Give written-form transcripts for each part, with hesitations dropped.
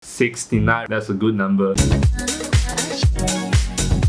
69, that's a good number.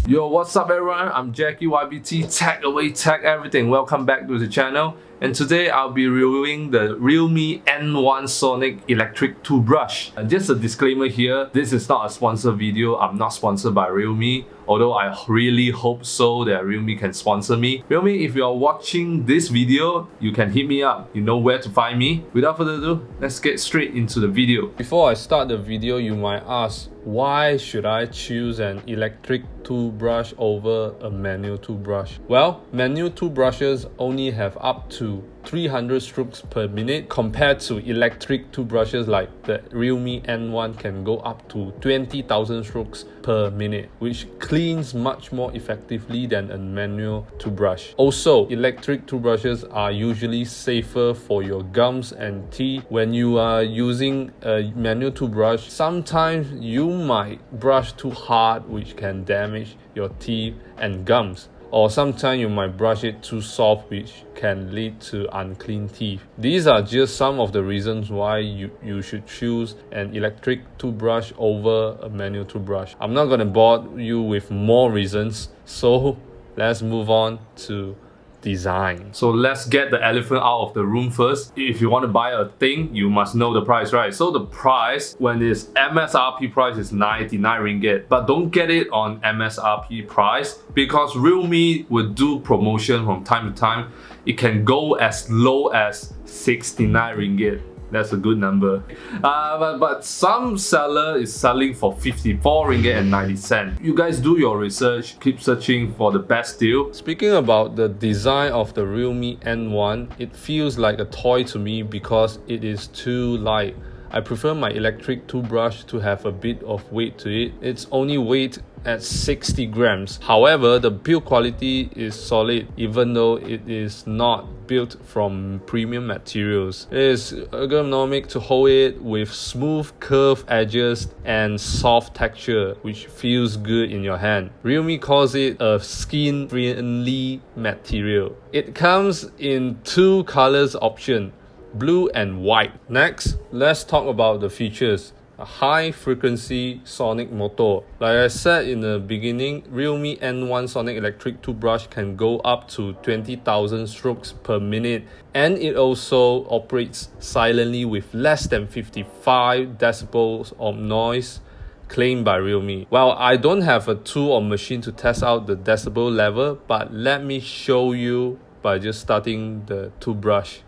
Yo, what's up everyone? I'm Jackie YBT, Tech Away Tech Everything. Welcome back to the channel. And today I'll be reviewing the Realme N1 Sonic Electric Toothbrush. And just a disclaimer here, this is not a sponsored video. I'm not sponsored by Realme, although I really hope so that Realme can sponsor me. Realme, if you are watching this video, you can hit me up. You know where to find me. Without further ado, let's get straight into the video. Before I start the video, you might ask, why should I choose an electric toothbrush over a manual toothbrush? Well, manual toothbrushes only have up to 300 strokes per minute compared to electric toothbrushes like the Realme N1 can go up to 20,000 strokes per minute, which cleans much more effectively than a manual toothbrush. Also, electric toothbrushes are usually safer for your gums and teeth. When you are using a manual toothbrush, sometimes you might brush too hard, which can damage your teeth and gums. Or sometimes you might brush it too soft, which can lead to unclean teeth. These are just some of the reasons why you should choose an electric toothbrush over a manual toothbrush. I'm not going to bore you with more reasons, so let's move on to design. So let's get the elephant out of the room first. If you want to buy a thing, you must know the price, right? So the price, when its MSRP price is 99 ringgit, but don't get it on MSRP price because Realme will do promotion from time to time. It can go as low as 69 ringgit. That's a good number. But some seller is selling for 54 ringgit and 90 cents. You guys do your research, keep searching for the best deal. Speaking about the design of the Realme N1, it feels like a toy to me because it is too light. I prefer my electric toothbrush to have a bit of weight to it. It's only weight at 60 grams. However, the build quality is solid even though it is not built from premium materials. It is ergonomic to hold it with smooth curved edges and soft texture which feels good in your hand. Realme calls it a skin-friendly material. It comes in two colors option, blue and white. Next, let's talk about the features. A high frequency sonic motor. Like I said in the beginning, Realme N1 Sonic Electric Toothbrush can go up to 20,000 strokes per minute, and it also operates silently with less than 55 decibels of noise claimed by Realme. Well, I don't have a tool or machine to test out the decibel level, but let me show you by just starting the toothbrush.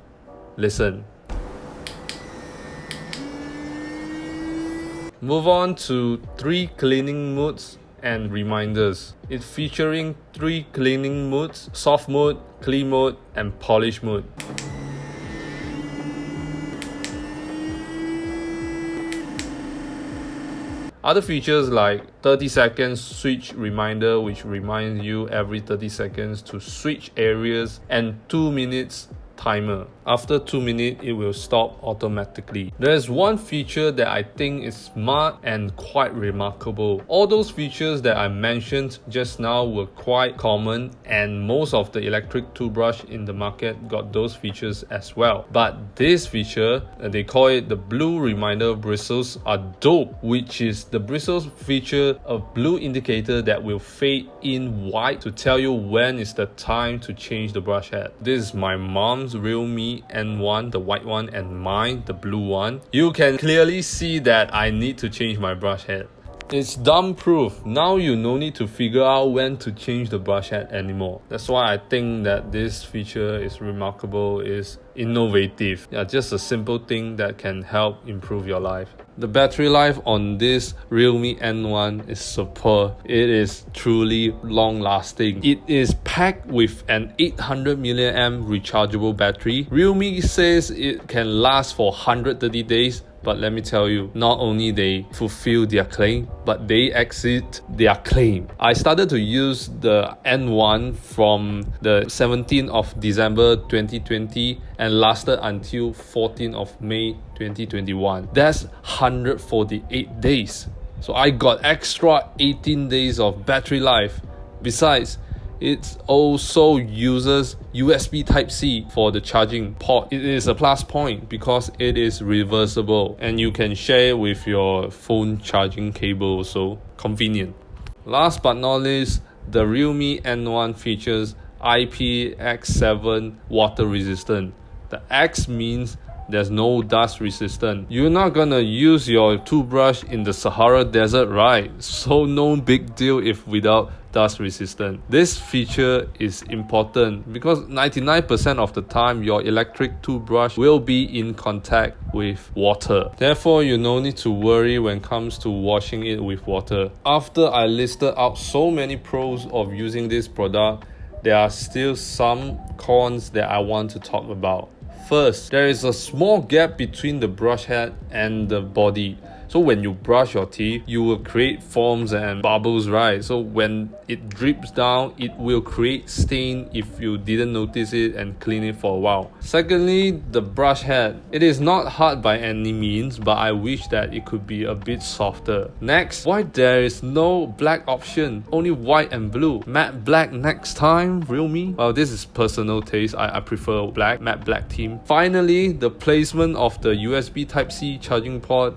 Listen. Move on to 3 cleaning modes and reminders. It's featuring 3 cleaning modes: soft mode, clean mode, and polish mode. Other features like 30 seconds switch reminder, which reminds you every 30 seconds to switch areas, and 2 minutes timer. After 2 minutes, it will stop automatically. There's one feature that I think is smart and quite remarkable. All those features that I mentioned just now were quite common, and most of the electric toothbrush in the market got those features as well. But this feature, they call it the blue reminder bristles, are dope, which is the bristles feature a blue indicator that will fade in white to tell you when is the time to change the brush head. This is my mom's Realme N1, the white one, and mine, the blue one. You can clearly see that I need to change my brush head. It's dumb proof. Now you no need to figure out when to change the brush head anymore. That's why I think that this feature is remarkable, is innovative. Yeah, just a simple thing that can help improve your life. The battery life on this Realme N1 is superb. It is truly long lasting. It is packed with an 800 mAh rechargeable battery. Realme says it can last for 130 days. But let me tell you, not only they fulfill their claim, but they exceed their claim. I started to use the N1 from the 17th of December 2020 and lasted until 14th of May 2021. That's 148 days. So I got extra 18 days of battery life. Besides, it also uses USB Type-C for the charging port. It is a plus point because it is reversible and you can share it with your phone charging cable, so convenient. Last but not least, the Realme N1 features IPX7 water resistant. The X means there's no dust resistant. You're not gonna use your toothbrush in the Sahara Desert, right? So no big deal if without dust resistant. This feature is important because 99% of the time your electric toothbrush will be in contact with water. Therefore, you no need to worry when it comes to washing it with water. After I listed out so many pros of using this product, there are still some cons that I want to talk about. First, there is a small gap between the brush head and the body. So when you brush your teeth, you will create foams and bubbles, right? So when it drips down, it will create stain if you didn't notice it and clean it for a while. Secondly, the brush head. It is not hard by any means, but I wish that it could be a bit softer. Next, why there is no black option? Only white and blue. Matte black next time, Realme? Well, this is personal taste. I prefer black, matte black theme. Finally, the placement of the USB Type-C charging port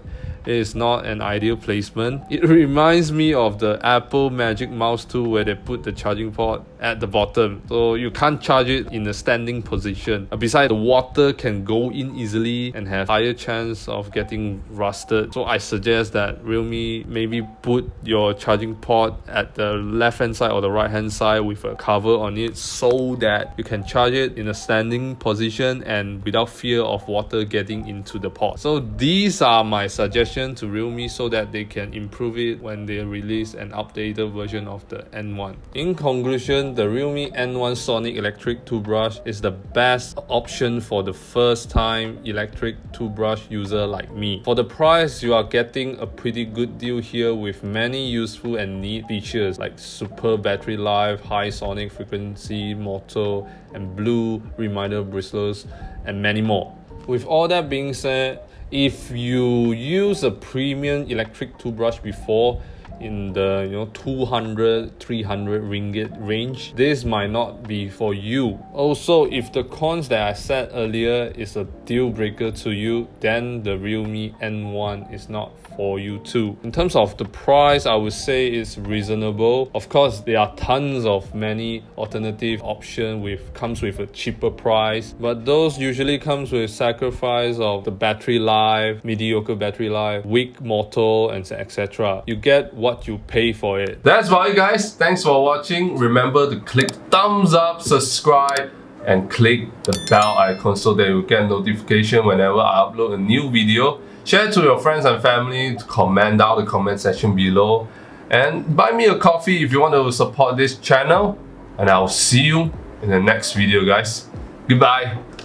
is not an ideal placement. It reminds me of the Apple Magic Mouse tool where they put the charging port at the bottom, so you can't charge it in a standing position. Besides, the water can go in easily and have higher chance of getting rusted. So I suggest that Realme maybe put your charging port at the left hand side or the right hand side with a cover on it so that you can charge it in a standing position and without fear of water getting into the port. So these are my suggestions to Realme so that they can improve it when they release an updated version of the N1. In conclusion, the Realme N1 Sonic electric toothbrush is the best option for the first time electric toothbrush user like me. For the price, you are getting a pretty good deal here with many useful and neat features like super battery life, high sonic frequency, motto, and blue reminder bristles, and many more. With all that being said, if you use a premium electric toothbrush before in the 200 300 ringgit range, this might not be for you. Also, if the cons that I said earlier is a deal breaker to you, then the Realme N1 is not for you too. In terms of the price, I would say it's reasonable. Of course, there are tons of many alternative options comes with a cheaper price, but those usually comes with sacrifice of the battery life, mediocre battery life, weak motor, and etc. You get what you pay for it. That's about it, guys. Thanks for watching. Remember to click thumbs up, subscribe, and click the bell icon so that you get notification whenever I upload a new video. Share it to your friends and family, comment down the comment section below, and buy me a coffee if you want to support this channel. And I'll see you in the next video, guys. Goodbye.